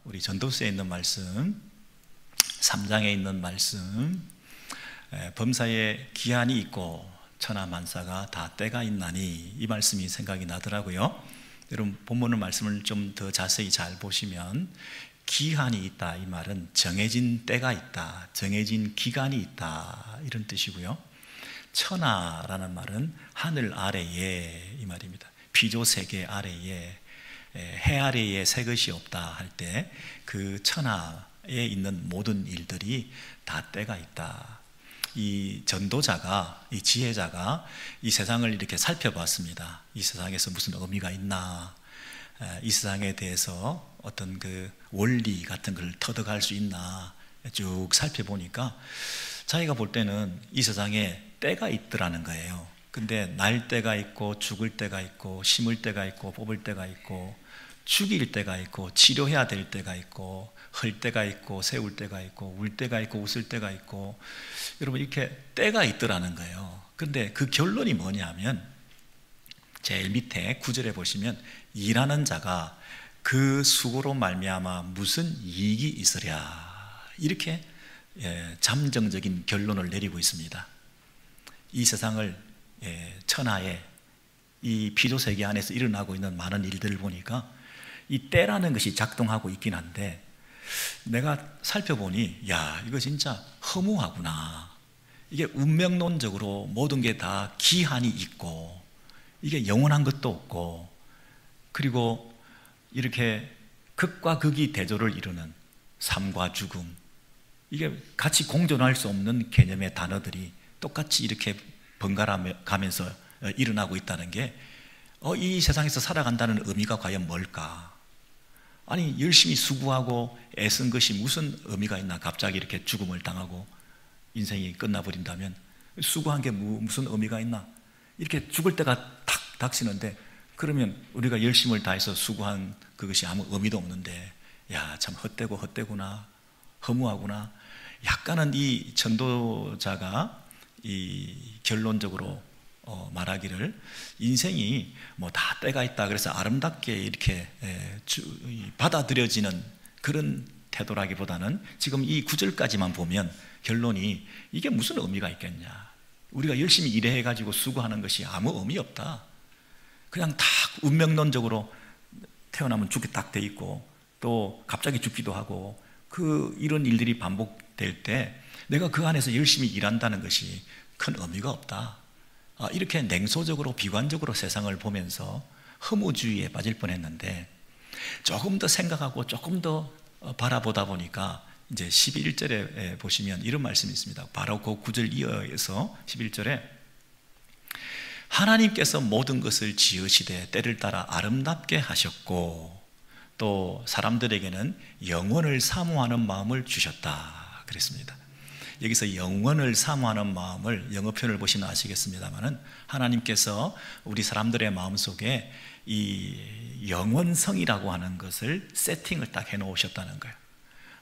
우리 전도서에 있는 말씀, 3장에 있는 말씀, 범사에 기한이 있고 천하만사가 다 때가 있나니, 이 말씀이 생각이 나더라고요. 여러분 본문의 말씀을 좀 더 자세히 잘 보시면 기한이 있다, 이 말은 정해진 때가 있다, 정해진 기간이 있다, 이런 뜻이고요. 천하라는 말은 하늘 아래에, 이 말입니다. 피조세계 아래에, 해 아래에 새 것이 없다 할 때 그 천하에 있는 모든 일들이 다 때가 있다. 이 전도자가, 이 지혜자가 이 세상을 이렇게 살펴봤습니다. 이 세상에서 무슨 의미가 있나, 이 세상에 대해서 어떤 그 원리 같은 걸 터득할 수 있나 쭉 살펴보니까 자기가 볼 때는 이 세상에 때가 있더라는 거예요. 근데 날 때가 있고 죽을 때가 있고 심을 때가 있고 뽑을 때가 있고 죽일 때가 있고 치료해야 될 때가 있고 흘 때가 있고 세울 때가 있고 울 때가 있고 웃을 때가 있고, 여러분 이렇게 때가 있더라는 거예요. 근데 그 결론이 뭐냐면 제일 밑에 9절에 보시면 일하는 자가 그 수고로 말미암아 무슨 이익이 있으랴, 이렇게 잠정적인 결론을 내리고 있습니다. 이 세상을 천하에 이 피조세계 안에서 일어나고 있는 많은 일들을 보니까 이 때라는 것이 작동하고 있긴 한데, 내가 살펴보니 야, 이거 진짜 허무하구나. 이게 운명론적으로 모든 게 다 기한이 있고 이게 영원한 것도 없고, 그리고 이렇게 극과 극이 대조를 이루는 삶과 죽음, 이게 같이 공존할 수 없는 개념의 단어들이 똑같이 이렇게 번갈아 가면서 일어나고 있다는 게 이 세상에서 살아간다는 의미가 과연 뭘까? 아니, 열심히 수고하고 애쓴 것이 무슨 의미가 있나? 갑자기 이렇게 죽음을 당하고 인생이 끝나버린다면 수고한 게 무슨 의미가 있나? 이렇게 죽을 때가 탁 닥치는데, 그러면 우리가 열심을 다해서 수고한 그것이 아무 의미도 없는데, 야, 참 헛되구나, 허무하구나. 약간은 이 전도자가 이 결론적으로 말하기를 인생이 뭐 다 때가 있다, 그래서 아름답게 이렇게 받아들여지는 그런 태도라기보다는 지금 이 9절까지만 보면 결론이 이게 무슨 의미가 있겠냐, 우리가 열심히 일해가지고 수고하는 것이 아무 의미 없다, 그냥 다 운명론적으로 태어나면 죽게 딱 돼 있고 또 갑자기 죽기도 하고, 이런 일들이 반복될 때 내가 그 안에서 열심히 일한다는 것이 큰 의미가 없다, 이렇게 냉소적으로 비관적으로 세상을 보면서 허무주의에 빠질 뻔했는데, 조금 더 생각하고 조금 더 바라보다 보니까 이제 11절에 보시면 이런 말씀이 있습니다. 바로 그 9절 이어서 11절에 하나님께서 모든 것을 지으시되 때를 따라 아름답게 하셨고 또 사람들에게는 영원을 사모하는 마음을 주셨다 그랬습니다. 여기서 영원을 사모하는 마음을, 영어 표현을 보시면 아시겠습니다만은 하나님께서 우리 사람들의 마음속에 이 영원성이라고 하는 것을 세팅을 딱 해놓으셨다는 거예요.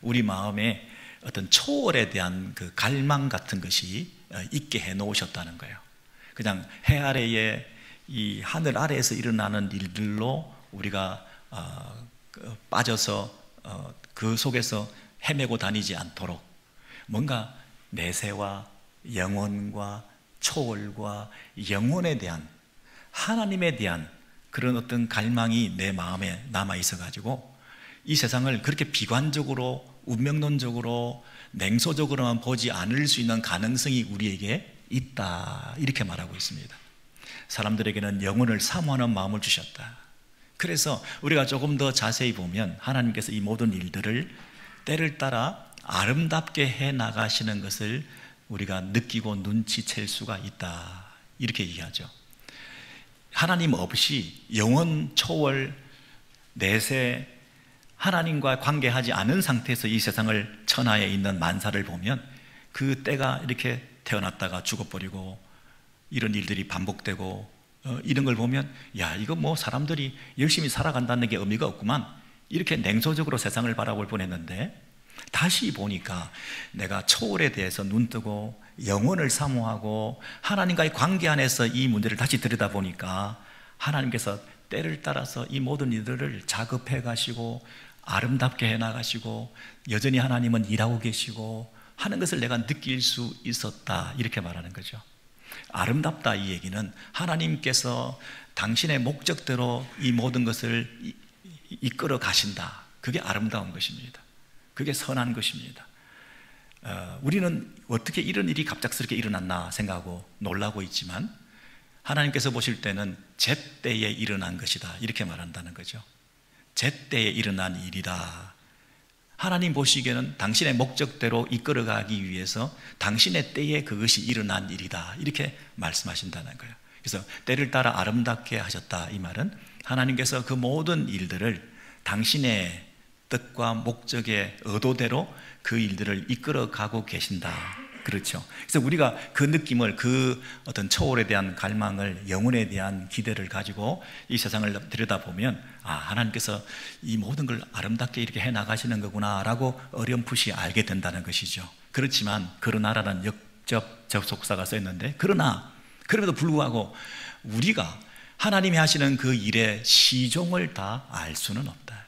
우리 마음에 어떤 초월에 대한 그 갈망 같은 것이 있게 해놓으셨다는 거예요. 그냥 해 아래에, 이 하늘 아래에서 일어나는 일들로 우리가 빠져서 그 속에서 헤매고 다니지 않도록 뭔가 내세와 영혼과 초월과 영혼에 대한, 하나님에 대한 그런 어떤 갈망이 내 마음에 남아 있어 가지고 이 세상을 그렇게 비관적으로 운명론적으로 냉소적으로만 보지 않을 수 있는 가능성이 우리에게 있다, 이렇게 말하고 있습니다. 사람들에게는 영혼을 사모하는 마음을 주셨다. 그래서 우리가 조금 더 자세히 보면 하나님께서 이 모든 일들을 때를 따라 아름답게 해 나가시는 것을 우리가 느끼고 눈치챌 수가 있다, 이렇게 얘기하죠. 하나님 없이 영원, 초월, 내세, 하나님과 관계하지 않은 상태에서 이 세상을, 천하에 있는 만사를 보면 그 때가 이렇게 태어났다가 죽어버리고 이런 일들이 반복되고 이런 걸 보면 야, 이거 뭐 사람들이 열심히 살아간다는 게 의미가 없구만, 이렇게 냉소적으로 세상을 바라볼 뻔했는데, 다시 보니까 내가 초월에 대해서 눈뜨고 영혼을 사모하고 하나님과의 관계 안에서 이 문제를 다시 들여다보니까 하나님께서 때를 따라서 이 모든 일들을 작업해 가시고 아름답게 해나가시고 여전히 하나님은 일하고 계시고 하는 것을 내가 느낄 수 있었다, 이렇게 말하는 거죠. 아름답다, 이 얘기는 하나님께서 당신의 목적대로 이 모든 것을 이끌어 가신다, 그게 아름다운 것입니다. 그게 선한 것입니다. 우리는 어떻게 이런 일이 갑작스럽게 일어났나 생각하고 놀라고 있지만 하나님께서 보실 때는 제때에 일어난 것이다, 이렇게 말한다는 거죠. 제때에 일어난 일이다. 하나님 보시기에는 당신의 목적대로 이끌어가기 위해서 당신의 때에 그것이 일어난 일이다, 이렇게 말씀하신다는 거예요. 그래서 때를 따라 아름답게 하셨다, 이 말은 하나님께서 그 모든 일들을 당신의 뜻과 목적의 의도대로 그 일들을 이끌어가고 계신다, 그렇죠. 그래서 우리가 그 느낌을, 그 어떤 초월에 대한 갈망을, 영혼에 대한 기대를 가지고 이 세상을 들여다보면 하나님께서 이 모든 걸 아름답게 이렇게 해나가시는 거구나 라고 어렴풋이 알게 된다는 것이죠. 그렇지만 그러나라는 역접 접속사가 써있는데, 그럼에도 불구하고 우리가 하나님이 하시는 그 일의 시종을 다 알 수는 없다.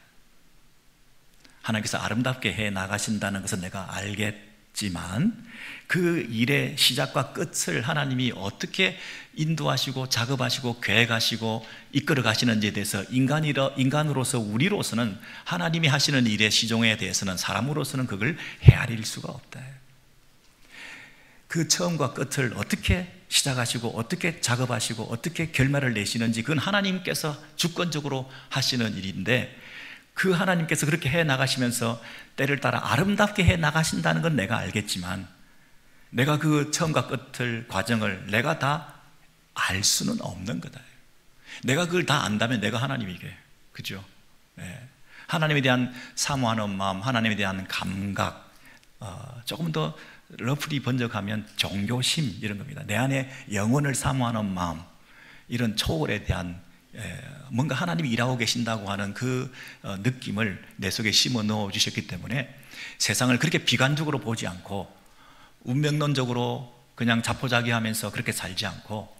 하나님께서 아름답게 해나가신다는 것은 내가 알겠지만 그 일의 시작과 끝을 하나님이 어떻게 인도하시고 작업하시고 계획하시고 이끌어 가시는지에 대해서 인간으로서, 우리로서는 하나님이 하시는 일의 시종에 대해서는, 사람으로서는 그걸 헤아릴 수가 없다. 그 처음과 끝을 어떻게 시작하시고 어떻게 작업하시고 어떻게 결말을 내시는지 그건 하나님께서 주권적으로 하시는 일인데, 그 하나님께서 그렇게 해 나가시면서 때를 따라 아름답게 해 나가신다는 건 내가 알겠지만 내가 그 처음과 끝을, 과정을 내가 다 알 수는 없는 거다. 내가 그걸 다 안다면 내가 하나님이게, 그죠? 하나님에 대한 사모하는 마음, 하나님에 대한 감각, 조금 더 러프리 번역하면 종교심, 이런 겁니다. 내 안에 영혼을 사모하는 마음, 이런 초월에 대한 뭔가 하나님이 일하고 계신다고 하는 그 느낌을 내 속에 심어 넣어 주셨기 때문에 세상을 그렇게 비관적으로 보지 않고 운명론적으로 그냥 자포자기하면서 그렇게 살지 않고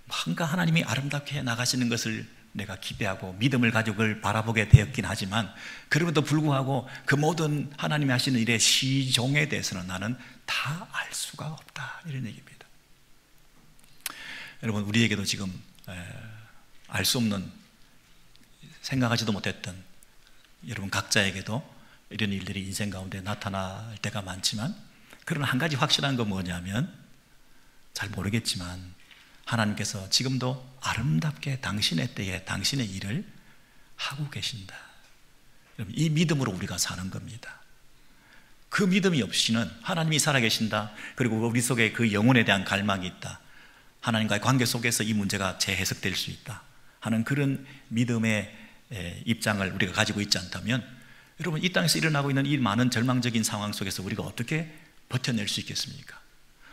뭔가 하나님이 아름답게 해 나가시는 것을 내가 기대하고 믿음을 가지고 그걸 바라보게 되었긴 하지만, 그럼에도 불구하고 그 모든 하나님이 하시는 일의 시종에 대해서는 나는 다 알 수가 없다, 이런 얘기입니다. 여러분, 우리에게도 지금 알 수 없는, 생각하지도 못했던, 여러분 각자에게도 이런 일들이 인생 가운데 나타날 때가 많지만, 그러나 한 가지 확실한 건 뭐냐면, 잘 모르겠지만 하나님께서 지금도 아름답게 당신의 때에 당신의 일을 하고 계신다. 여러분, 이 믿음으로 우리가 사는 겁니다. 그 믿음이 없이는 하나님이 살아계신다, 그리고 우리 속에 그 영혼에 대한 갈망이 있다, 하나님과의 관계 속에서 이 문제가 재해석될 수 있다 하는 그런 믿음의 입장을 우리가 가지고 있지 않다면, 여러분, 이 땅에서 일어나고 있는 이 많은 절망적인 상황 속에서 우리가 어떻게 버텨낼 수 있겠습니까?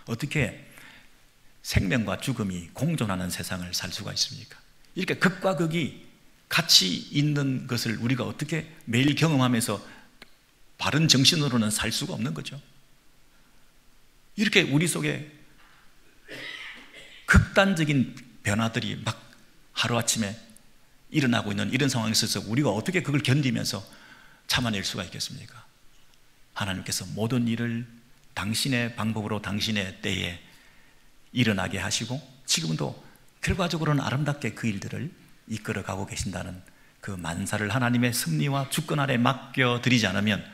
어떻게 생명과 죽음이 공존하는 세상을 살 수가 있습니까? 이렇게 극과 극이 같이 있는 것을 우리가 어떻게 매일 경험하면서 바른 정신으로는 살 수가 없는 거죠. 이렇게 우리 속에 극단적인 변화들이 막 하루아침에 일어나고 있는 이런 상황에 있어서 우리가 어떻게 그걸 견디면서 참아낼 수가 있겠습니까? 하나님께서 모든 일을 당신의 방법으로 당신의 때에 일어나게 하시고 지금도 결과적으로는 아름답게 그 일들을 이끌어가고 계신다는 그 만사를 하나님의 섭리와 주권 아래 맡겨드리지 않으면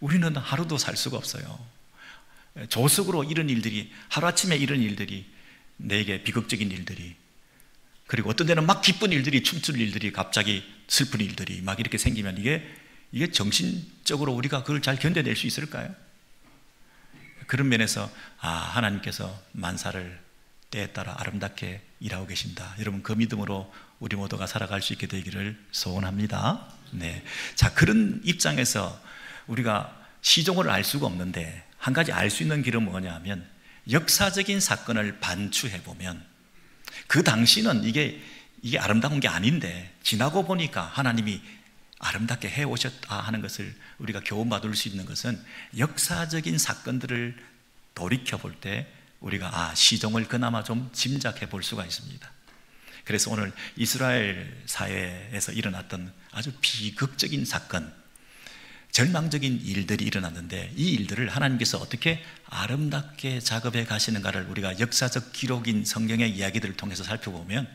우리는 하루도 살 수가 없어요. 조석으로 이런 일들이, 하루아침에 이런 일들이, 내게 비극적인 일들이, 그리고 어떤 데는 막 기쁜 일들이, 춤출 일들이, 갑자기 슬픈 일들이 막 이렇게 생기면 이게 정신적으로 우리가 그걸 잘 견뎌낼 수 있을까요? 그런 면에서 하나님께서 만사를 때에 따라 아름답게 일하고 계신다. 여러분, 그 믿음으로 우리 모두가 살아갈 수 있게 되기를 소원합니다. 네. 자, 그런 입장에서 우리가 시종을 알 수가 없는데 한 가지 알 수 있는 길은 뭐냐 하면, 역사적인 사건을 반추해 보면 그 당시는 이게 아름다운 게 아닌데 지나고 보니까 하나님이 아름답게 해오셨다 하는 것을 우리가 교훈받을 수 있는 것은, 역사적인 사건들을 돌이켜 볼 때 우리가 시종을 그나마 좀 짐작해 볼 수가 있습니다. 그래서 오늘 이스라엘 사회에서 일어났던 아주 비극적인 사건, 절망적인 일들이 일어났는데 이 일들을 하나님께서 어떻게 아름답게 작업해 가시는가를 우리가 역사적 기록인 성경의 이야기들을 통해서 살펴보면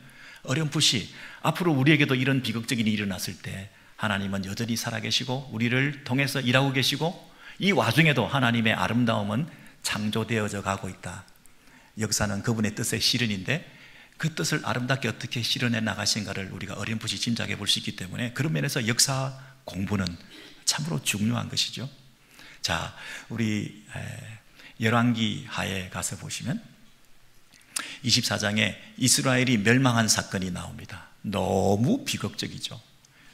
어렴풋이 앞으로 우리에게도 이런 비극적인 일이 일어났을 때 하나님은 여전히 살아계시고 우리를 통해서 일하고 계시고 이 와중에도 하나님의 아름다움은 창조되어져 가고 있다. 역사는 그분의 뜻의 실현인데 그 뜻을 아름답게 어떻게 실현해 나가신가를 우리가 어렴풋이 짐작해 볼 수 있기 때문에 그런 면에서 역사 공부는 참으로 중요한 것이죠. 자, 우리 열왕기 하에 가서 보시면 24장에 이스라엘이 멸망한 사건이 나옵니다. 너무 비극적이죠.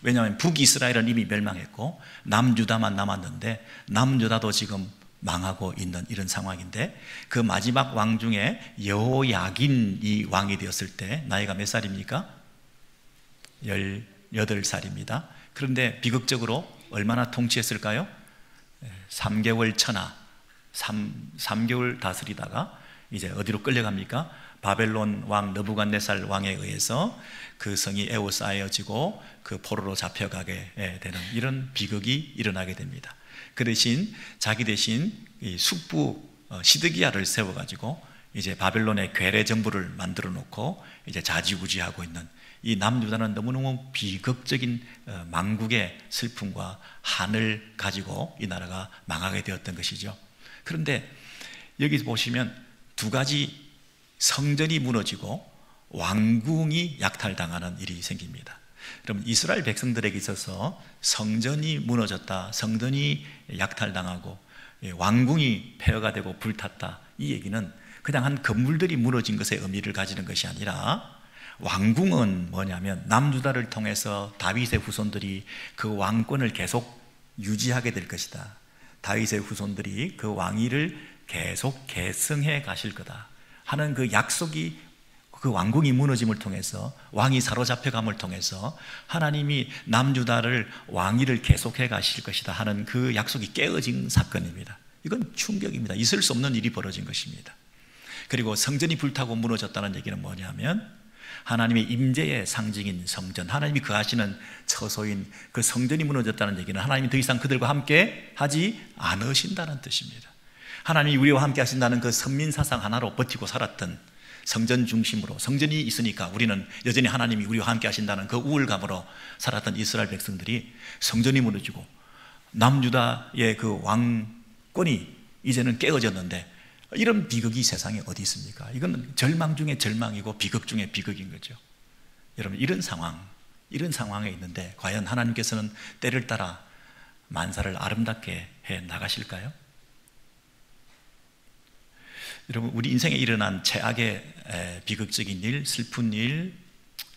왜냐하면 북이스라엘은 이미 멸망했고 남유다만 남았는데 남유다도 지금 망하고 있는 이런 상황인데 그 마지막 왕 중에 여호야긴이 왕이 되었을 때 나이가 몇 살입니까? 18살입니다. 그런데 비극적으로 얼마나 통치했을까요? 3개월 천하, 3개월 다스리다가 이제 어디로 끌려갑니까? 바벨론 왕 느부갓네살 왕에 의해서 그 성이 에워싸여지고 그 포로로 잡혀가게 되는 이런 비극이 일어나게 됩니다. 그 대신 자기 대신 이 숙부 시드기야를 세워가지고 이제 바벨론의 괴뢰 정부를 만들어 놓고 이제 자지우지하고 있는 이 남유다는 너무너무 비극적인 망국의 슬픔과 한을 가지고 이 나라가 망하게 되었던 것이죠. 그런데 여기 보시면 두 가지 성전이 무너지고 왕궁이 약탈당하는 일이 생깁니다. 여러분, 이스라엘 백성들에게 있어서 성전이 무너졌다, 성전이 약탈당하고 왕궁이 폐허가 되고 불탔다, 이 얘기는 그냥 한 건물들이 무너진 것의 의미를 가지는 것이 아니라 왕궁은 뭐냐면 남유다를 통해서 다윗의 후손들이 그 왕권을 계속 유지하게 될 것이다. 다윗의 후손들이 그 왕위를 계속 계승해 가실 거다 하는 그 약속이, 그 왕궁이 무너짐을 통해서, 왕이 사로잡혀감을 통해서 하나님이 남유다를 왕위를 계속해 가실 것이다 하는 그 약속이 깨어진 사건입니다. 이건 충격입니다. 있을 수 없는 일이 벌어진 것입니다. 그리고 성전이 불타고 무너졌다는 얘기는 뭐냐면 하나님의 임재의 상징인 성전, 하나님이 거하시는 처소인 그 성전이 무너졌다는 얘기는 하나님이 더 이상 그들과 함께 하지 않으신다는 뜻입니다. 하나님이 우리와 함께 하신다는 그 선민사상 하나로 버티고 살았던, 성전 중심으로 성전이 있으니까 우리는 여전히 하나님이 우리와 함께 하신다는 그 우월감으로 살았던 이스라엘 백성들이 성전이 무너지고 남유다의 그 왕권이 이제는 깨어졌는데 이런 비극이 세상에 어디 있습니까? 이건 절망 중에 절망이고 비극 중에 비극인 거죠. 여러분, 이런 상황에 있는데 과연 하나님께서는 때를 따라 만사를 아름답게 해 나가실까요? 여러분, 우리 인생에 일어난 최악의 비극적인 일, 슬픈 일,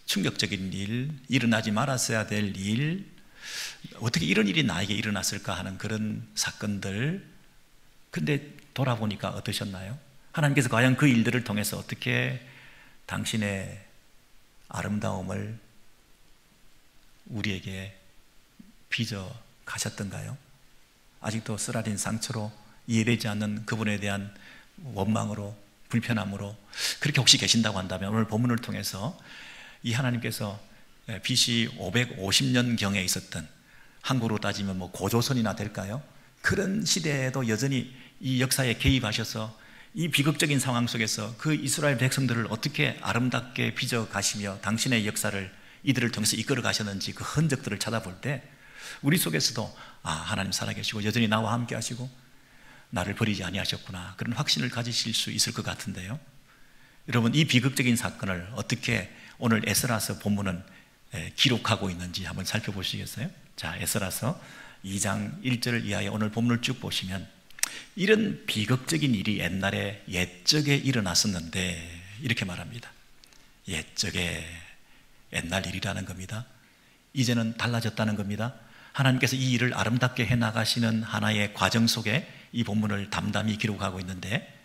충격적인 일, 일어나지 말았어야 될 일, 어떻게 이런 일이 나에게 일어났을까 하는 그런 사건들, 근데 돌아보니까 어떠셨나요? 하나님께서 과연 그 일들을 통해서 어떻게 당신의 아름다움을 우리에게 빚어 가셨던가요? 아직도 쓰라린 상처로 이해되지 않는 그분에 대한 원망으로, 불편함으로 그렇게 혹시 계신다고 한다면 오늘 본문을 통해서 이 하나님께서 BC 550년경에 있었던, 한국으로 따지면 뭐 고조선이나 될까요? 그런 시대에도 여전히 이 역사에 개입하셔서 이 비극적인 상황 속에서 그 이스라엘 백성들을 어떻게 아름답게 빚어 가시며 당신의 역사를 이들을 통해서 이끌어 가셨는지 그 흔적들을 찾아볼 때 우리 속에서도 하나님 살아계시고 여전히 나와 함께 하시고 나를 버리지 아니하셨구나, 그런 확신을 가지실 수 있을 것 같은데요. 여러분, 이 비극적인 사건을 어떻게 오늘 에스라서 본문은 기록하고 있는지 한번 살펴보시겠어요? 자, 에스라서 2장 1절 이하의 오늘 본문을 쭉 보시면 이런 비극적인 일이 옛날에 옛적에 일어났었는데 이렇게 말합니다. 옛적에, 옛날 일이라는 겁니다. 이제는 달라졌다는 겁니다. 하나님께서 이 일을 아름답게 해나가시는 하나의 과정 속에 이 본문을 담담히 기록하고 있는데,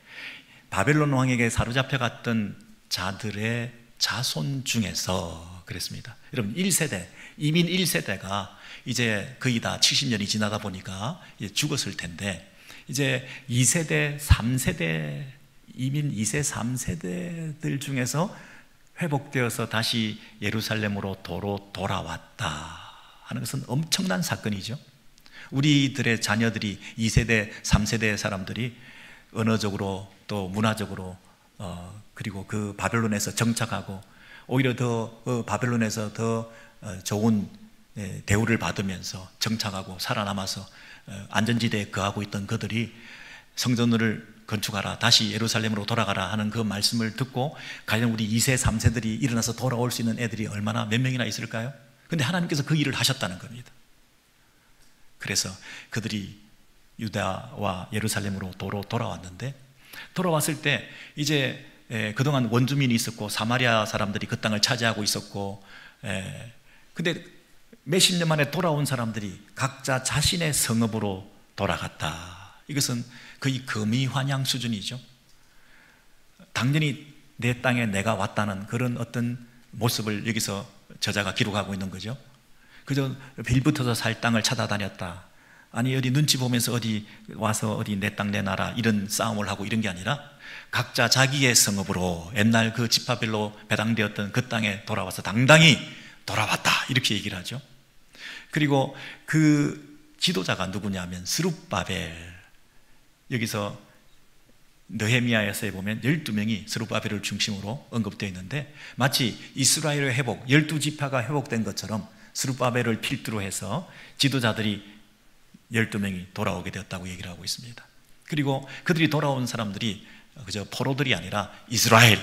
바벨론 왕에게 사로잡혀갔던 자들의 자손 중에서 그랬습니다. 여러분, 1세대, 이민 1세대가 이제 거의 다 70년이 지나다 보니까 이제 죽었을 텐데, 이제 2세대, 3세대, 이민 2세, 3세대들 중에서 회복되어서 다시 예루살렘으로 도로 돌아왔다 하는 것은 엄청난 사건이죠. 우리들의 자녀들이 2세대, 3세대 사람들이 언어적으로 또 문화적으로 그리고 그 바벨론에서 정착하고 오히려 더 바벨론에서 더 좋은 대우를 받으면서 정착하고 살아남아서 안전지대에 거하고 있던 그들이 성전을 건축하라, 다시 예루살렘으로 돌아가라 하는 그 말씀을 듣고 과연 우리 2세, 3세들이 일어나서 돌아올 수 있는 애들이 얼마나 몇 명이나 있을까요? 근데 하나님께서 그 일을 하셨다는 겁니다. 그래서 그들이 유다와 예루살렘으로 돌아왔는데, 돌아왔을 때 이제 그동안 원주민이 있었고 사마리아 사람들이 그 땅을 차지하고 있었고, 근데 몇십 년 만에 돌아온 사람들이 각자 자신의 성읍으로 돌아갔다. 이것은 거의 금이환영 수준이죠. 당연히 내 땅에 내가 왔다는 그런 어떤 모습을 여기서 저자가 기록하고 있는 거죠. 그저 빌붙어서 살 땅을 찾아다녔다, 아니 어디 눈치 보면서 어디 와서 어디 내 땅 내 나라 이런 싸움을 하고 이런 게 아니라 각자 자기의 성읍으로 옛날 그 지파별로 배당되었던 그 땅에 돌아와서 당당히 돌아왔다, 이렇게 얘기를 하죠. 그리고 그 지도자가 누구냐면 스룹바벨. 여기서 느헤미야에서 보면 12명이 스룹바벨을 중심으로 언급되어 있는데, 마치 이스라엘의 회복, 12지파가 회복된 것처럼 스룹바벨을 필두로 해서 지도자들이 12명이 돌아오게 되었다고 얘기를 하고 있습니다. 그리고 그들이 돌아온 사람들이 그저 포로들이 아니라 이스라엘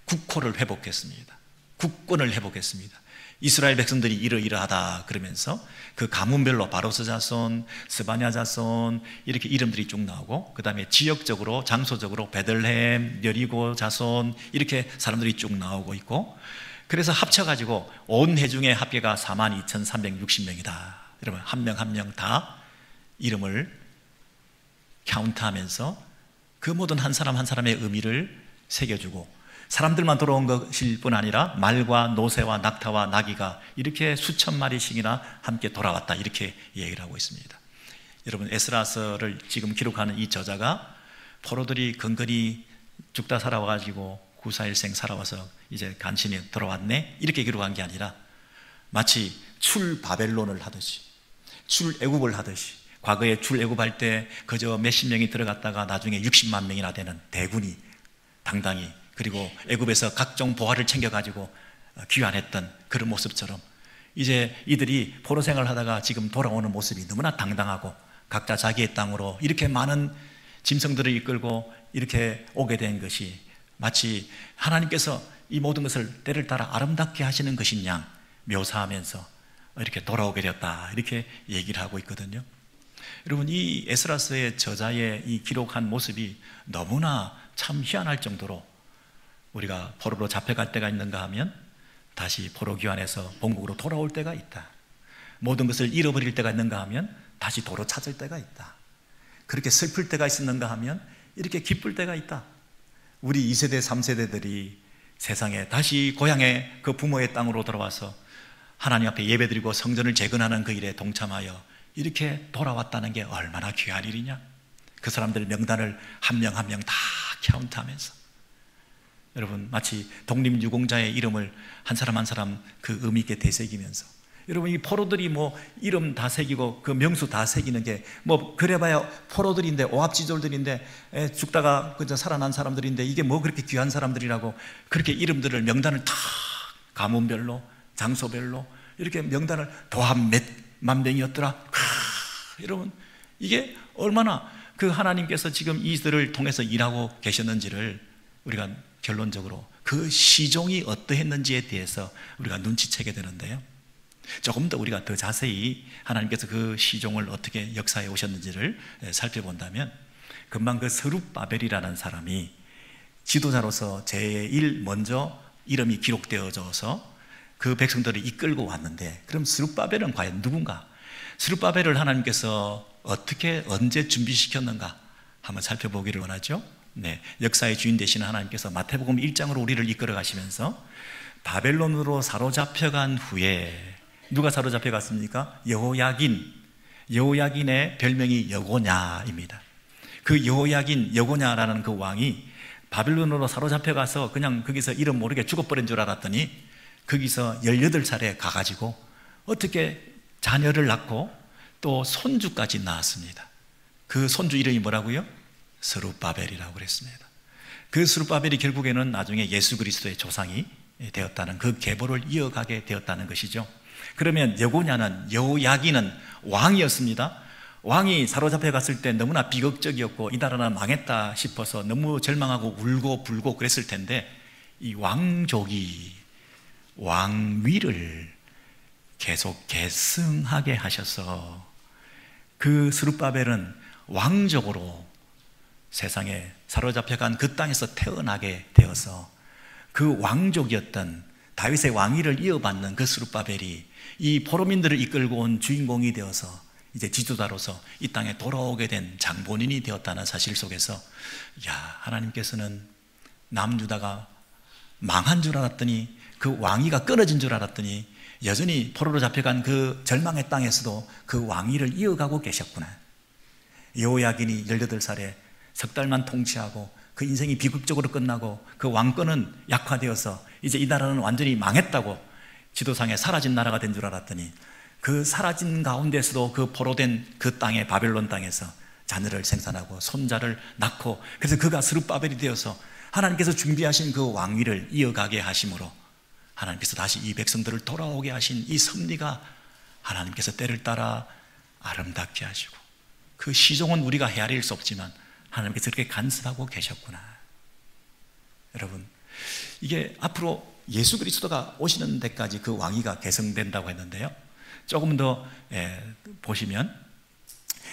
국호를 회복했습니다. 국권을 회복했습니다. 이스라엘 백성들이 이러이러하다 그러면서 그 가문별로 바로스 자손, 스바냐 자손 이렇게 이름들이 쭉 나오고, 그 다음에 지역적으로 장소적으로 베들레헴, 여리고 자손 이렇게 사람들이 쭉 나오고 있고, 그래서 합쳐가지고 온 회중의 합계가 42,360명이다. 여러분 한 명 한 명 다 이름을 카운트하면서 그 모든 한 사람 한 사람의 의미를 새겨주고, 사람들만 돌아온 것일 뿐 아니라 말과 노새와 낙타와 나귀가 이렇게 수천 마리씩이나 함께 돌아왔다, 이렇게 얘기를 하고 있습니다. 여러분 에스라서를 지금 기록하는 이 저자가 포로들이 근근히 죽다 살아와가지고 구사일생 살아와서 이제 간신히 돌아왔네 이렇게 기록한 게 아니라 마치 출바벨론을 하듯이, 출애굽을 하듯이, 과거에 출애굽할 때 그저 몇십 명이 들어갔다가 나중에 60만 명이나 되는 대군이 당당히, 그리고 애굽에서 각종 보화를 챙겨가지고 귀환했던 그런 모습처럼 이제 이들이 포로 생활을 하다가 지금 돌아오는 모습이 너무나 당당하고 각자 자기의 땅으로 이렇게 많은 짐승들을 이끌고 이렇게 오게 된 것이 마치 하나님께서 이 모든 것을 때를 따라 아름답게 하시는 것인 양 묘사하면서 이렇게 돌아오게 되었다, 이렇게 얘기를 하고 있거든요. 여러분 이 에스라서의 저자의 이 기록한 모습이 너무나 참 희한할 정도로 우리가 포로로 잡혀갈 때가 있는가 하면 다시 포로 귀환해서 본국으로 돌아올 때가 있다. 모든 것을 잃어버릴 때가 있는가 하면 다시 도로 찾을 때가 있다. 그렇게 슬플 때가 있었는가 하면 이렇게 기쁠 때가 있다. 우리 2세대 3세대들이 세상에 다시 고향의 그 부모의 땅으로 돌아와서 하나님 앞에 예배드리고 성전을 재건하는 그 일에 동참하여 이렇게 돌아왔다는 게 얼마나 귀한 일이냐. 그 사람들 명단을 한 명 한 명 다 카운트하면서 여러분 마치 독립유공자의 이름을 한 사람 한 사람 그 의미 있게 되새기면서, 여러분 이 포로들이 뭐 이름 다 새기고 그 명수 다 새기는 게 뭐 그래봐야 포로들인데 오합지졸들인데 죽다가 그저 살아난 사람들인데 이게 뭐 그렇게 귀한 사람들이라고 그렇게 이름들을 명단을 다 가문별로 장소별로 이렇게 명단을 더한 몇만 명이었더라. 여러분 이게 얼마나 그 하나님께서 지금 이들을 통해서 일하고 계셨는지를 우리가 결론적으로 그 시종이 어떠했는지에 대해서 우리가 눈치채게 되는데요, 조금 더 우리가 더 자세히 하나님께서 그 시종을 어떻게 역사해 오셨는지를 살펴본다면, 금방 그 스룹바벨이라는 사람이 지도자로서 제일 먼저 이름이 기록되어져서 그 백성들을 이끌고 왔는데, 그럼 스룹바벨은 과연 누군가? 스룹바벨을 하나님께서 어떻게 언제 준비시켰는가 한번 살펴보기를 원하죠. 네, 역사의 주인 되시는 하나님께서 마태복음 1장으로 우리를 이끌어 가시면서 바벨론으로 사로잡혀간 후에 누가 사로잡혀갔습니까? 여호야긴의 별명이 여고냐입니다. 그 여고냐라는 그 왕이 바벨론으로 사로잡혀가서 그냥 거기서 이름 모르게 죽어버린 줄 알았더니 거기서 18살에 가가지고 어떻게 자녀를 낳고 또 손주까지 낳았습니다. 그 손주 이름이 뭐라고요? 스룹바벨이라고 그랬습니다. 그 스룹바벨이 결국에는 나중에 예수 그리스도의 조상이 되었다는, 그 계보를 이어가게 되었다는 것이죠. 그러면 여호야긴은 왕이었습니다. 왕이 사로잡혀 갔을 때 너무나 비극적이었고 이 나라는 망했다 싶어서 너무 절망하고 울고 불고 그랬을 텐데, 이 왕족이 왕위를 계속 계승하게 하셔서 그 스룹바벨은 왕족으로 세상에 사로잡혀간 그 땅에서 태어나게 되어서 그 왕족이었던 다윗의 왕위를 이어받는 그 스룹바벨이 이 포로민들을 이끌고 온 주인공이 되어서 이제 지도자로서 이 땅에 돌아오게 된 장본인이 되었다는 사실 속에서, 하나님께서는 남유다가 망한 줄 알았더니, 그 왕위가 끊어진 줄 알았더니 여전히 포로로 잡혀간 그 절망의 땅에서도 그 왕위를 이어가고 계셨구나. 여호야긴이 18살에 석 달만 통치하고 그 인생이 비극적으로 끝나고 그 왕권은 약화되어서 이제 이 나라는 완전히 망했다고, 지도상에 사라진 나라가 된 줄 알았더니 그 사라진 가운데서도 그 포로된 그 땅에, 바벨론 땅에서 자녀를 생산하고 손자를 낳고, 그래서 그가 스룹바벨이 되어서 하나님께서 준비하신 그 왕위를 이어가게 하심으로 하나님께서 다시 이 백성들을 돌아오게 하신 이 섭리가 하나님께서 때를 따라 아름답게 하시고, 그 시종은 우리가 헤아릴 수 없지만 하나님께서 그렇게 간섭하고 계셨구나. 여러분, 이게 앞으로 예수 그리스도가 오시는 데까지 그 왕위가 계승된다고 했는데요, 조금 더 보시면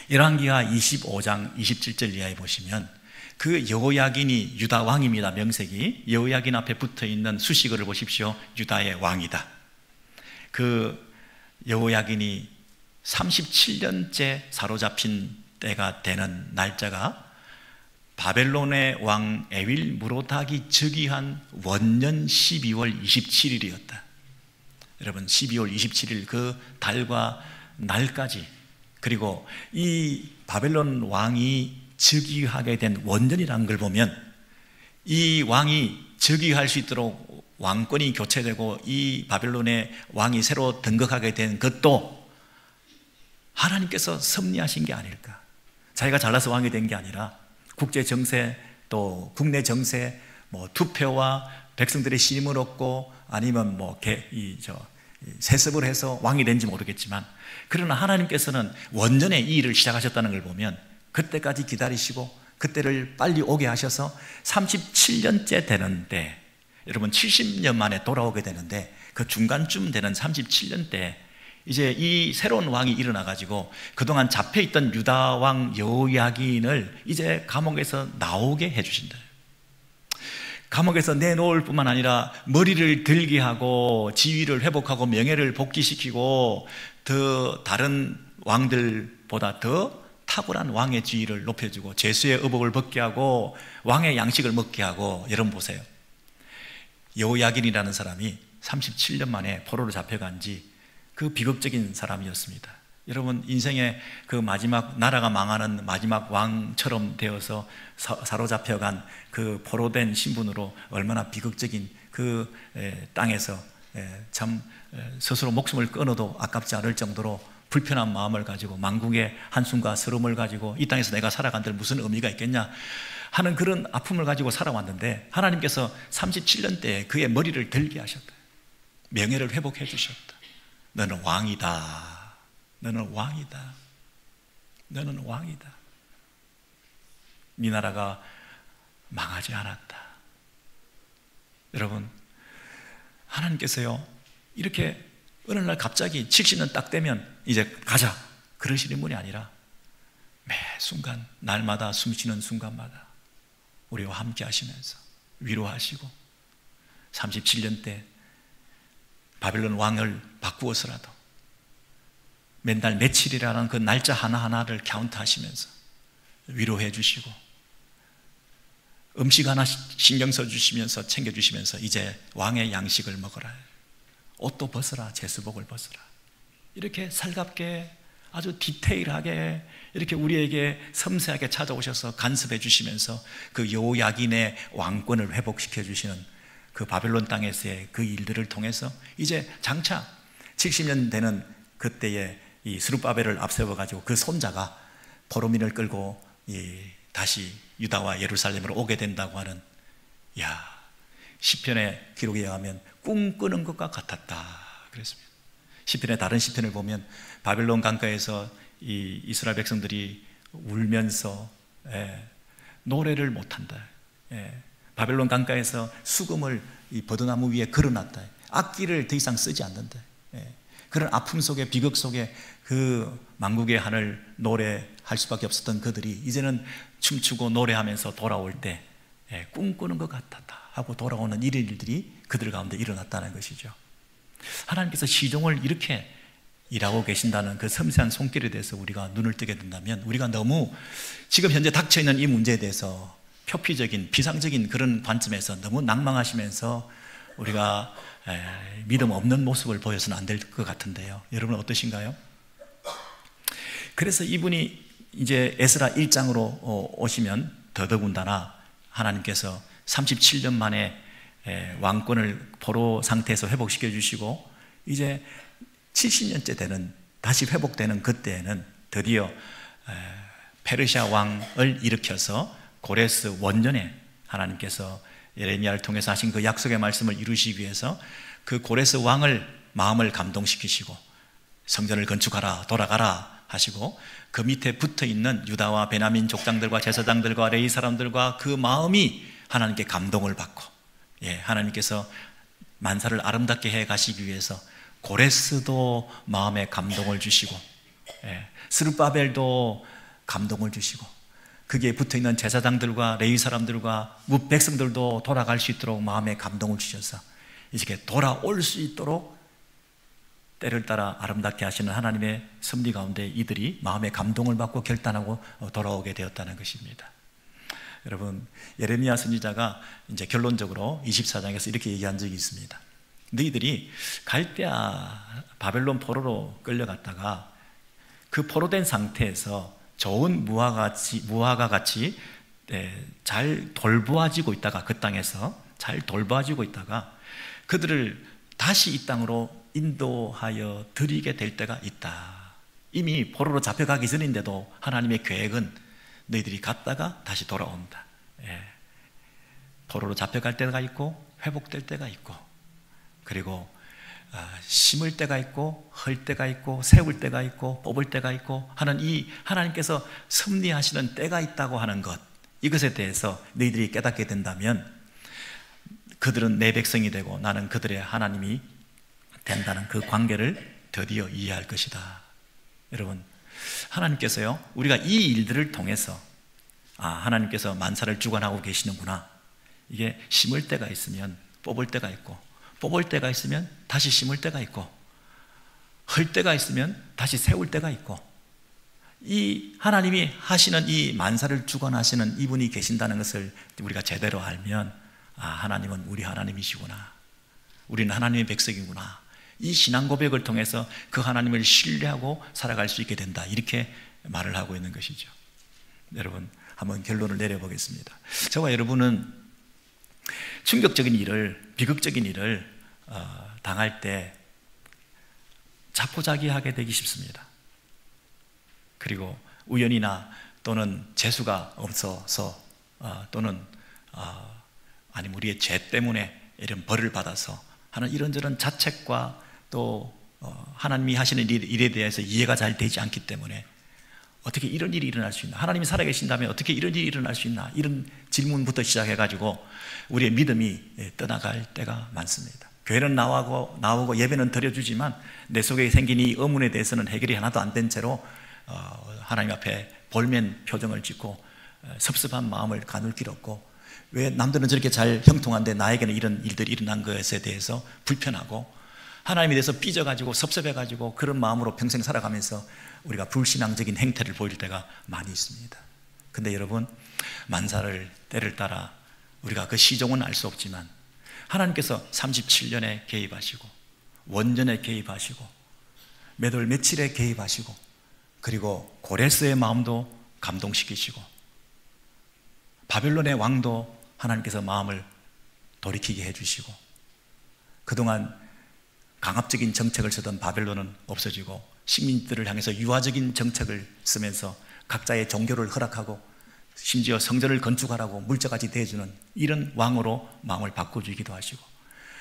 열왕기하 25장 27절 이하에 보시면 그 여호야긴이 유다 왕입니다. 명색이 여호야긴 앞에 붙어있는 수식어를 보십시오. 유다의 왕이다. 그 여호야긴이 37년째 사로잡힌 때가 되는 날짜가 바벨론의 왕 에윌 무로닥이 즉위한 원년 12월 27일이었다. 여러분, 12월 27일 그 달과 날까지, 그리고 이 바벨론 왕이 즉위하게 된 원년이라는 걸 보면, 이 왕이 즉위할 수 있도록 왕권이 교체되고 이 바벨론의 왕이 새로 등극하게 된 것도 하나님께서 섭리하신 게 아닐까. 자기가 잘나서 왕이 된 게 아니라 국제 정세, 또 국내 정세, 투표와 백성들의 신임을 얻고 아니면 세습을 해서 왕이 된지 모르겠지만, 그러나 하나님께서는 원년에 이 일을 시작하셨다는 걸 보면 그때까지 기다리시고 그때를 빨리 오게 하셔서 37년째 되는데, 여러분 70년 만에 돌아오게 되는데, 그 중간쯤 되는 37년 때 이제 이 새로운 왕이 일어나가지고 그동안 잡혀있던 유다 왕 여호야긴을 이제 감옥에서 나오게 해주신다. 감옥에서 내놓을 뿐만 아니라 머리를 들게 하고 지위를 회복하고 명예를 복귀시키고 더 다른 왕들보다 더 탁월한 왕의 지위를 높여주고 죄수의 의복을 벗게 하고 왕의 양식을 먹게 하고. 여러분 보세요, 여호야긴이라는 사람이 37년 만에 포로로 잡혀간 지 그 비극적인 사람이었습니다. 여러분, 인생의 그 마지막, 나라가 망하는 마지막 왕처럼 되어서 사로잡혀간 그 포로된 신분으로 얼마나 비극적인 그 땅에서 참 스스로 목숨을 끊어도 아깝지 않을 정도로 불편한 마음을 가지고 만국의 한숨과 서름을 가지고 이 땅에서 내가 살아간들 무슨 의미가 있겠냐 하는 그런 아픔을 가지고 살아왔는데, 하나님께서 37년 때에 그의 머리를 들게 하셨다. 명예를 회복해 주셨다. 너는 왕이다. 너는 왕이다. 너는 왕이다. 네 나라가 망하지 않았다. 여러분, 하나님께서요, 이렇게 어느 날 갑자기 70년 딱 되면 이제 가자 그러시는 분이 아니라 매 순간, 날마다 숨쉬는 순간마다 우리와 함께 하시면서 위로하시고, 37년 때 바벨론 왕을 바꾸어서라도 맨날 며칠이라는 그 날짜 하나하나를 카운트하시면서 위로해 주시고, 음식 하나 신경 써주시면서 챙겨주시면서 이제 왕의 양식을 먹어라, 옷도 벗어라, 제수복을 벗어라, 이렇게 살갑게 아주 디테일하게 이렇게 우리에게 섬세하게 찾아오셔서 간섭해 주시면서 그 여호야긴의 왕권을 회복시켜 주시는 그 바벨론 땅에서의 그 일들을 통해서 이제 장차 70년 되는 그때에 이 스룹바벨을 앞세워 가지고 그 손자가 포로민을 끌고 다시 유다와 예루살렘으로 오게 된다고 하는, 시편의 기록에 의하면 꿈꾸는 것과 같았다 그랬습니다. 시편의 다른 시편을 보면 바벨론 강가에서 이 이스라엘 백성들이 울면서 노래를 못한다. 바벨론 강가에서 수금을 이 버드나무 위에 걸어놨다. 악기를 더 이상 쓰지 않는다. 그런 아픔 속에, 비극 속에 그 만국의 하늘 노래할 수밖에 없었던 그들이 이제는 춤추고 노래하면서 돌아올 때 꿈꾸는 것 같았다 하고 돌아오는 이런 일들이 그들 가운데 일어났다는 것이죠. 하나님께서 시종을 이렇게 일하고 계신다는 그 섬세한 손길에 대해서 우리가 눈을 뜨게 된다면, 우리가 너무 지금 현재 닥쳐있는 이 문제에 대해서 표피적인, 비상적인 그런 관점에서 너무 낭망하시면서 우리가 믿음 없는 모습을 보여서는 안 될 것 같은데요. 여러분 어떠신가요? 그래서 이분이 이제 에스라 1장으로 오시면 더더군다나 하나님께서 37년 만에 왕권을 포로 상태에서 회복시켜 주시고 이제 70년째 되는, 다시 회복되는 그때에는 드디어 페르시아 왕을 일으켜서 고레스 원년에 하나님께서 예레미야를 통해서 하신 그 약속의 말씀을 이루시기 위해서 그 고레스 왕을 마음을 감동시키시고 성전을 건축하라, 돌아가라 하시고 그 밑에 붙어있는 유다와 베냐민 족장들과 제사장들과 레위 사람들과 그 마음이 하나님께 감동을 받고, 하나님께서 만사를 아름답게 해 가시기 위해서 고레스도 마음에 감동을 주시고, 스룹바벨도 감동을 주시고, 거기에 붙어있는 제사장들과 레위 사람들과 백성들도 돌아갈 수 있도록 마음에 감동을 주셔서 이렇게 돌아올 수 있도록 때를 따라 아름답게 하시는 하나님의 섭리 가운데 이들이 마음에 감동을 받고 결단하고 돌아오게 되었다는 것입니다. 여러분, 예레미야 선지자가 이제 결론적으로 24장에서 이렇게 얘기한 적이 있습니다. 너희들이 갈대아 바벨론 포로로 끌려갔다가 그 포로된 상태에서 좋은 무화과 같이 잘 돌보아지고 있다가, 그 땅에서 잘 돌보아지고 있다가 그들을 다시 이 땅으로 인도하여 드리게 될 때가 있다. 이미 포로로 잡혀가기 전인데도 하나님의 계획은 너희들이 갔다가 다시 돌아온다. 포로로 잡혀갈 때가 있고 회복될 때가 있고, 그리고 심을 때가 있고 헐 때가 있고 세울 때가 있고 뽑을 때가 있고 하는 이 하나님께서 섭리하시는 때가 있다고 하는 것, 이것에 대해서 너희들이 깨닫게 된다면 그들은 내 백성이 되고 나는 그들의 하나님이 된다는 그 관계를 드디어 이해할 것이다. 여러분, 하나님께서요, 우리가 이 일들을 통해서 하나님께서 만사를 주관하고 계시는구나, 이게 심을 때가 있으면 뽑을 때가 있고 뽑을 때가 있으면 다시 심을 때가 있고 헐 때가 있으면 다시 세울 때가 있고, 이 하나님이 하시는 이 만사를 주관하시는 이분이 계신다는 것을 우리가 제대로 알면 하나님은 우리 하나님이시구나, 우리는 하나님의 백성이구나, 이 신앙 고백을 통해서 그 하나님을 신뢰하고 살아갈 수 있게 된다, 이렇게 말을 하고 있는 것이죠. 여러분, 한번 결론을 내려보겠습니다. 저와 여러분은 충격적인 일을, 비극적인 일을 당할 때 자포자기하게 되기 쉽습니다. 그리고 우연이나 또는 재수가 없어서 또는 아니면 우리의 죄 때문에 이런 벌을 받아서 하는 이런저런 자책과 또 하나님이 하시는 일에 대해서 이해가 잘 되지 않기 때문에 어떻게 이런 일이 일어날 수 있나, 하나님이 살아계신다면 어떻게 이런 일이 일어날 수 있나, 이런 질문부터 시작해가지고 우리의 믿음이 떠나갈 때가 많습니다. 교회는 나오고 예배는 드려주지만 내 속에 생긴 이 의문에 대해서는 해결이 하나도 안 된 채로 하나님 앞에 볼멘 표정을 짓고 섭섭한 마음을 가눌 길 없고, 왜 남들은 저렇게 잘 형통한데 나에게는 이런 일들이 일어난 것에 대해서 불편하고 하나님에 대해서 삐져가지고 섭섭해가지고 그런 마음으로 평생 살아가면서 우리가 불신앙적인 행태를 보일 때가 많이 있습니다. 근데 여러분, 만사를 때를 따라 우리가 그 시종은 알 수 없지만 하나님께서 37년에 개입하시고 원년에 개입하시고 몇 월 며칠에 개입하시고 그리고 고레스의 마음도 감동시키시고 바벨론의 왕도 하나님께서 마음을 돌이키게 해주시고, 그동안 강압적인 정책을 쓰던 바벨론은 없어지고 식민지들을 향해서 유화적인 정책을 쓰면서 각자의 종교를 허락하고 심지어 성전을 건축하라고 물자까지 대주는 이런 왕으로 마음을 바꿔주기도 하시고,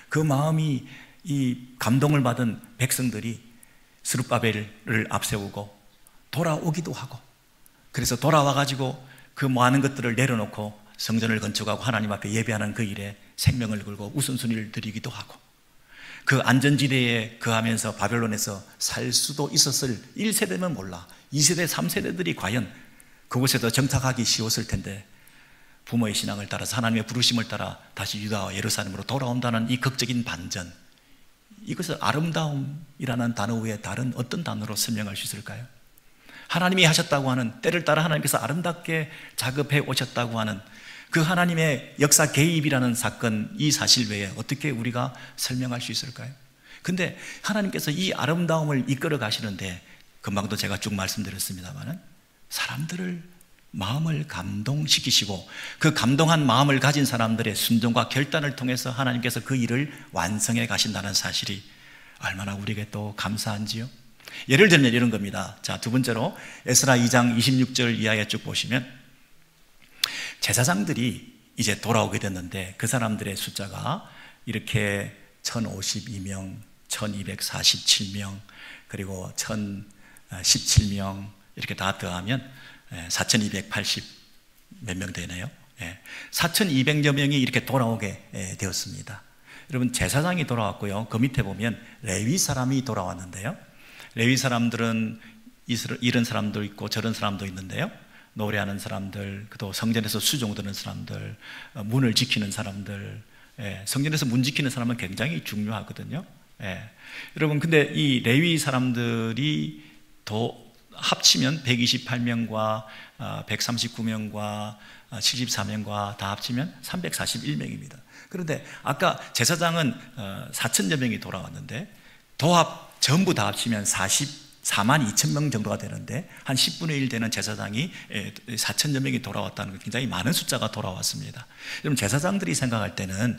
그 마음이 이 감동을 받은 백성들이 스룹바벨을 앞세우고 돌아오기도 하고, 그래서 돌아와가지고 그 많은 것들을 내려놓고 성전을 건축하고 하나님 앞에 예배하는 그 일에 생명을 걸고 우선순위를 드리기도 하고, 그 안전지대에 거하면서 바벨론에서 살 수도 있었을 1세대면 몰라 2세대, 3세대들이 과연 그곳에도 정착하기 쉬웠을 텐데 부모의 신앙을 따라서 하나님의 부르심을 따라 다시 유다와 예루살렘으로 돌아온다는 이 극적인 반전, 이것을 아름다움이라는 단어 외에 다른 어떤 단어로 설명할 수 있을까요? 하나님이 하셨다고 하는, 때를 따라 하나님께서 아름답게 작업해 오셨다고 하는 그 하나님의 역사 개입이라는 사건, 이 사실 외에 어떻게 우리가 설명할 수 있을까요? 근데 하나님께서 이 아름다움을 이끌어 가시는데, 금방도 제가 쭉 말씀드렸습니다마는 사람들을, 마음을 감동시키시고 그 감동한 마음을 가진 사람들의 순종과 결단을 통해서 하나님께서 그 일을 완성해 가신다는 사실이 얼마나 우리에게 또 감사한지요. 예를 들면 이런 겁니다. 자, 두 번째로 에스라 2장 26절 이하에 쭉 보시면 제사장들이 이제 돌아오게 됐는데 그 사람들의 숫자가 이렇게 1052명, 1247명, 그리고 1017명 이렇게 다 더하면 4280 몇 명 되네요. 4200여 명이 이렇게 돌아오게 되었습니다. 여러분, 제사장이 돌아왔고요, 그 밑에 보면 레위 사람이 돌아왔는데요, 레위 사람들은 이런 사람도 있고 저런 사람도 있는데요, 노래하는 사람들, 또 성전에서 수종 드는 사람들, 문을 지키는 사람들, 성전에서 문 지키는 사람은 굉장히 중요하거든요. 여러분, 근데 이 레위 사람들이 합치면 128명과 139명과 74명과 다 합치면 341명입니다. 그런데 아까 제사장은 4천여 명이 돌아왔는데 전부 다 합치면 44만 2천 명 정도가 되는데 한 10분의 1 되는 제사장이 4천여 명이 돌아왔다는 거, 굉장히 많은 숫자가 돌아왔습니다. 여러분, 제사장들이 생각할 때는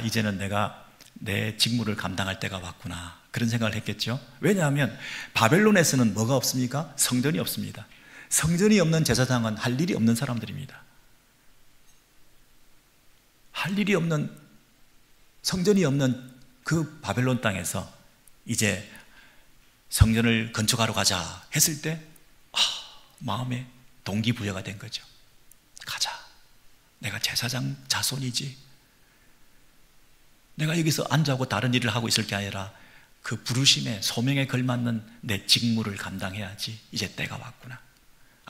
이제는 내가 내 직무를 감당할 때가 왔구나, 그런 생각을 했겠죠. 왜냐하면 바벨론에서는 뭐가 없습니까? 성전이 없습니다. 성전이 없는 제사장은 할 일이 없는 사람들입니다. 할 일이 없는, 성전이 없는 그 바벨론 땅에서 이제 성전을 건축하러 가자 했을 때 마음에 동기부여가 된 거죠. 가자. 내가 제사장 자손이지. 내가 여기서 앉아고 다른 일을 하고 있을 게 아니라 그 부르심에, 소명에 걸맞는 내 직무를 감당해야지. 이제 때가 왔구나.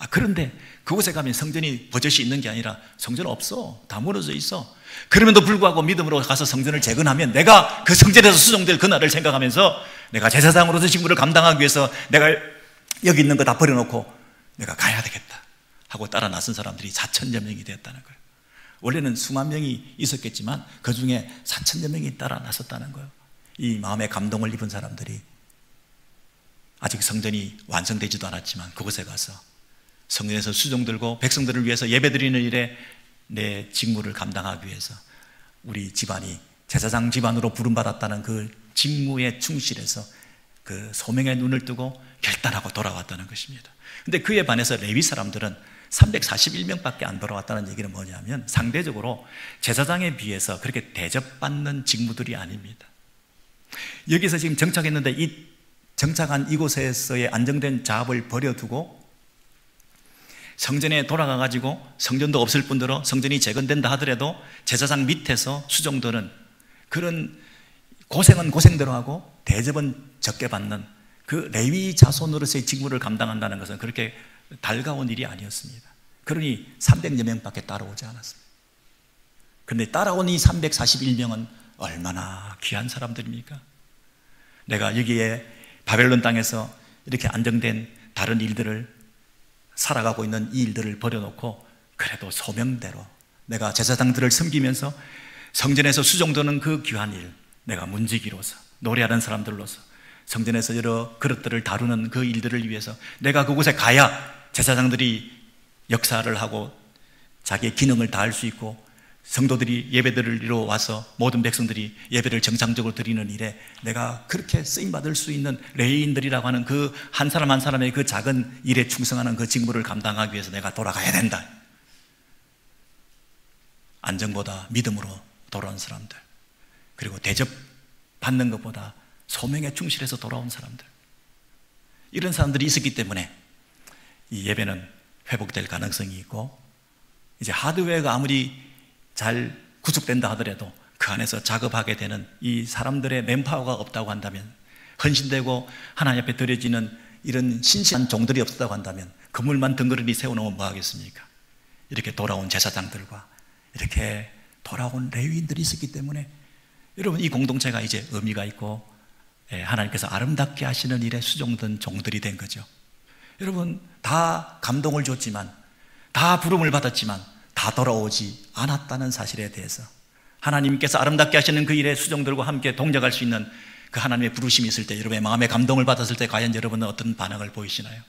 그런데 그곳에 가면 성전이 버젓이 있는 게 아니라 성전 없어. 다 무너져 있어. 그럼에도 불구하고 믿음으로 가서 성전을 재건하면 내가 그 성전에서 수종될 그날을 생각하면서 내가 제사장으로서 직무를 감당하기 위해서 내가 여기 있는 거 다 버려놓고 내가 가야 되겠다 하고 따라 나선 사람들이 4천여 명이 되었다는 거예요. 원래는 수만 명이 있었겠지만 그 중에 4천여 명이 따라 나섰다는 거예요. 이 마음에 감동을 입은 사람들이 아직 성전이 완성되지도 않았지만 그곳에 가서 성전에서 수종 들고 백성들을 위해서 예배드리는 일에 내 직무를 감당하기 위해서 우리 집안이 제사장 집안으로 부름받았다는 그 직무에 충실해서 그 소명의 눈을 뜨고 결단하고 돌아왔다는 것입니다. 근데 그에 반해서 레위 사람들은 341명밖에 안 돌아왔다는 얘기는 뭐냐면 상대적으로 제사장에 비해서 그렇게 대접받는 직무들이 아닙니다. 여기서 지금 정착했는데 이 정착한 이곳에서의 안정된 자업을 버려두고 성전에 돌아가 가지고 성전도 없을 뿐더러 성전이 재건된다 하더라도 제사장 밑에서 수종들은 그런 고생은 고생대로 하고 대접은 적게 받는 그 레위 자손으로서의 직무를 감당한다는 것은 그렇게 달가운 일이 아니었습니다. 그러니 300여 명밖에 따라오지 않았습니다. 그런데 따라온 이 341명은 얼마나 귀한 사람들입니까? 내가 여기에 바벨론 땅에서 이렇게 안정된 다른 일들을 살아가고 있는 이 일들을 버려놓고 그래도 소명대로 내가 제사장들을 섬기면서 성전에서 수종드는 그 귀한 일, 내가 문지기로서 노래하는 사람들로서 성전에서 여러 그릇들을 다루는 그 일들을 위해서 내가 그곳에 가야 제사장들이 역사를 하고 자기의 기능을 다할 수 있고 성도들이 예배들을 이루어 와서 모든 백성들이 예배를 정상적으로 드리는 일에 내가 그렇게 쓰임받을 수 있는 레위인들이라고 하는 그 한 사람 한 사람의 그 작은 일에 충성하는 그 직무를 감당하기 위해서 내가 돌아가야 된다. 안정보다 믿음으로 돌아온 사람들, 그리고 대접받는 것보다 소명에 충실해서 돌아온 사람들, 이런 사람들이 있었기 때문에 이 예배는 회복될 가능성이 있고, 이제 하드웨어가 아무리 잘 구축된다 하더라도 그 안에서 작업하게 되는 이 사람들의 맨파워가 없다고 한다면, 헌신되고 하나님 앞에 드려지는 이런 신실한 종들이 없었다고 한다면 그물만 덩그러니 세워놓으면 뭐 하겠습니까? 이렇게 돌아온 제사장들과 이렇게 돌아온 레위인들이 있었기 때문에 여러분, 이 공동체가 이제 의미가 있고 하나님께서 아름답게 하시는 일에 수종된 종들이 된 거죠. 여러분, 다 감동을 줬지만, 다 부름을 받았지만 다 돌아오지 않았다는 사실에 대해서, 하나님께서 아름답게 하시는 그 일에 수종들과 함께 동력할 수 있는 그 하나님의 부르심이 있을 때, 여러분의 마음에 감동을 받았을 때 과연 여러분은 어떤 반응을 보이시나요?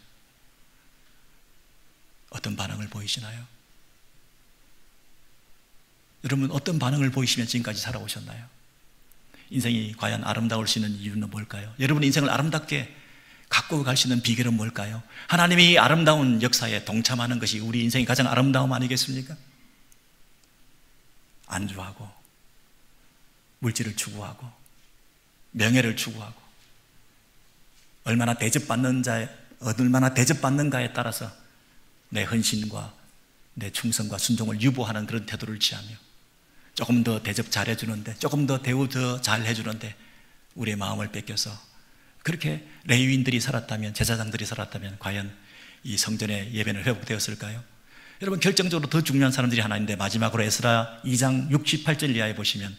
어떤 반응을 보이시나요? 여러분, 어떤 반응을 보이시면 지금까지 살아오셨나요? 인생이 과연 아름다울 수 있는 이유는 뭘까요? 여러분의 인생을 아름답게 갖고 갈 수 있는 비결은 뭘까요? 하나님이 아름다운 역사에 동참하는 것이 우리 인생이 가장 아름다움 아니겠습니까? 안주하고 물질을 추구하고 명예를 추구하고 얼마나 대접받는가에 따라서 내 헌신과 내 충성과 순종을 유보하는 그런 태도를 취하며, 조금 더 대접 잘해주는데, 조금 더 대우 더 잘해주는데 우리의 마음을 뺏겨서 그렇게 레위인들이 살았다면, 제사장들이 살았다면 과연 이 성전의 예배는 회복되었을까요? 여러분, 결정적으로 더 중요한 사람들이 하나 있는데, 마지막으로 에스라 2장 68절 이하에 보시면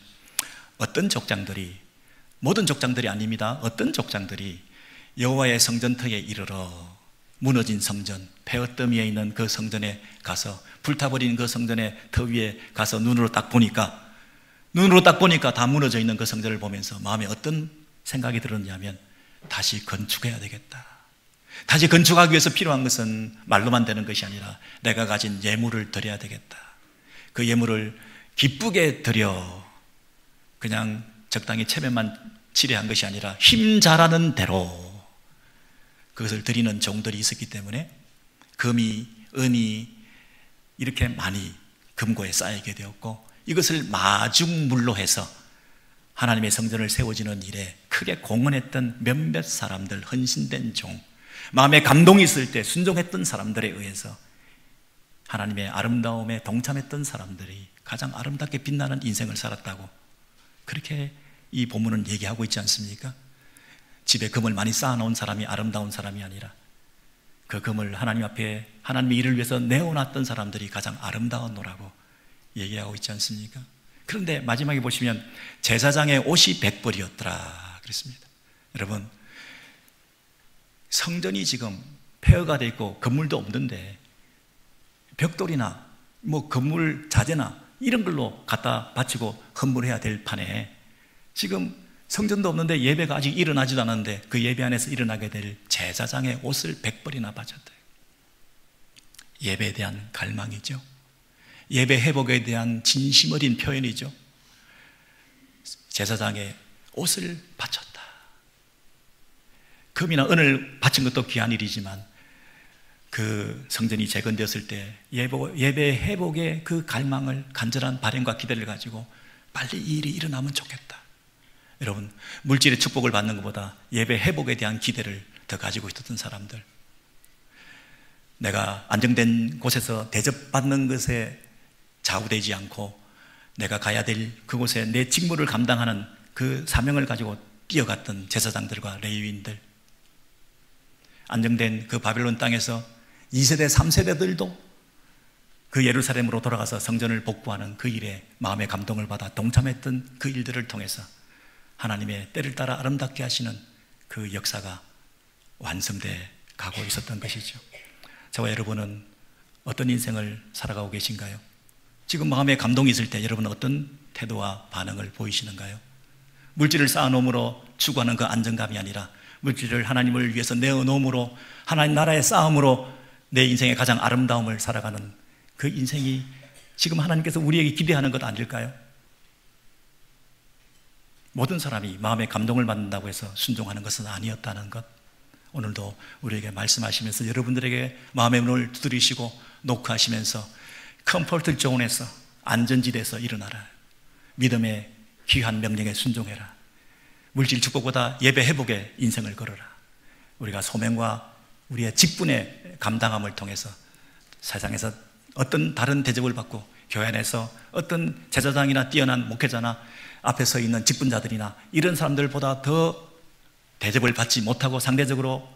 어떤 족장들이, 모든 족장들이 아닙니다, 어떤 족장들이 여호와의 성전터에 이르러 무너진 성전, 폐허더미에 있는 그 성전에 가서, 불타버린 그 성전의 터 위에 가서 눈으로 딱 보니까 다 무너져 있는 그 성전을 보면서 마음에 어떤 생각이 들었냐면, 다시 건축해야 되겠다. 다시 건축하기 위해서 필요한 것은 말로만 되는 것이 아니라 내가 가진 예물을 드려야 되겠다. 그 예물을 기쁘게 드려 그냥 적당히 체면만 치레한 것이 아니라 힘 잘하는 대로 그것을 드리는 종들이 있었기 때문에 금이, 은이 이렇게 많이 금고에 쌓이게 되었고, 이것을 마중물로 해서 하나님의 성전을 세워지는 일에 크게 공헌했던 몇몇 사람들, 헌신된 종, 마음에 감동이 있을 때 순종했던 사람들에 의해서 하나님의 아름다움에 동참했던 사람들이 가장 아름답게 빛나는 인생을 살았다고, 그렇게 이 본문은 얘기하고 있지 않습니까? 집에 금을 많이 쌓아놓은 사람이 아름다운 사람이 아니라 그 금을 하나님 앞에 하나님의 일을 위해서 내어놨던 사람들이 가장 아름다웠노라고 얘기하고 있지 않습니까? 그런데 마지막에 보시면 제사장의 옷이 100벌이었더라 그랬습니다. 여러분, 성전이 지금 폐허가 되어 있고 건물도 없는데 벽돌이나 뭐 건물 자재나 이런 걸로 갖다 바치고 헌물해야 될 판에 지금 성전도 없는데 예배가 아직 일어나지도 않았는데 그 예배 안에서 일어나게 될 제사장의 옷을 100벌이나 바쳤대요. 예배에 대한 갈망이죠. 예배 회복에 대한 진심 어린 표현이죠. 제사장의 옷을 바쳤다. 금이나 은을 바친 것도 귀한 일이지만 그 성전이 재건되었을 때 예배 회복의 그 갈망을, 간절한 바람과 기대를 가지고 빨리 이 일이 일어나면 좋겠다. 여러분, 물질의 축복을 받는 것보다 예배 회복에 대한 기대를 더 가지고 있었던 사람들, 내가 안정된 곳에서 대접받는 것에 좌우되지 않고 내가 가야 될 그곳에 내 직무를 감당하는 그 사명을 가지고 뛰어갔던 제사장들과 레위인들, 안정된 그 바벨론 땅에서 2세대, 3세대들도 그 예루살렘으로 돌아가서 성전을 복구하는 그 일에 마음의 감동을 받아 동참했던 그 일들을 통해서 하나님의 때를 따라 아름답게 하시는 그 역사가 완성돼 가고 있었던 것이죠. 저와 여러분은 어떤 인생을 살아가고 계신가요? 지금 마음에 감동이 있을 때 여러분은 어떤 태도와 반응을 보이시는가요? 물질을 쌓아놓음으로 추구하는 그 안정감이 아니라 물질을 하나님을 위해서 내어놓음으로, 하나님 나라의 싸움으로 내 인생의 가장 아름다움을 살아가는 그 인생이 지금 하나님께서 우리에게 기대하는 것 아닐까요? 모든 사람이 마음의 감동을 받는다고 해서 순종하는 것은 아니었다는 것, 오늘도 우리에게 말씀하시면서 여러분들에게 마음의 문을 두드리시고 노크하시면서 컴포트 존에서, 안전지대에서 일어나라. 믿음의 귀한 명령에 순종해라. 물질 축복보다 예배 회복의 인생을 걸어라. 우리가 소명과 우리의 직분의 감당함을 통해서 세상에서 어떤 다른 대접을 받고 교회 안에서 어떤 제사장이나 뛰어난 목회자나 앞에 서 있는 직분자들이나 이런 사람들보다 더 대접을 받지 못하고 상대적으로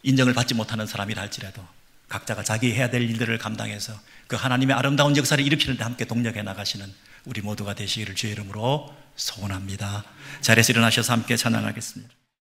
인정을 받지 못하는 사람이라 할지라도 각자가 자기 해야 될 일들을 감당해서 그 하나님의 아름다운 역사를 일으키는 데 함께 동력해 나가시는 우리 모두가 되시기를 주의 이름으로 소원합니다. 자리에서 일어나셔서 함께 찬양하겠습니다.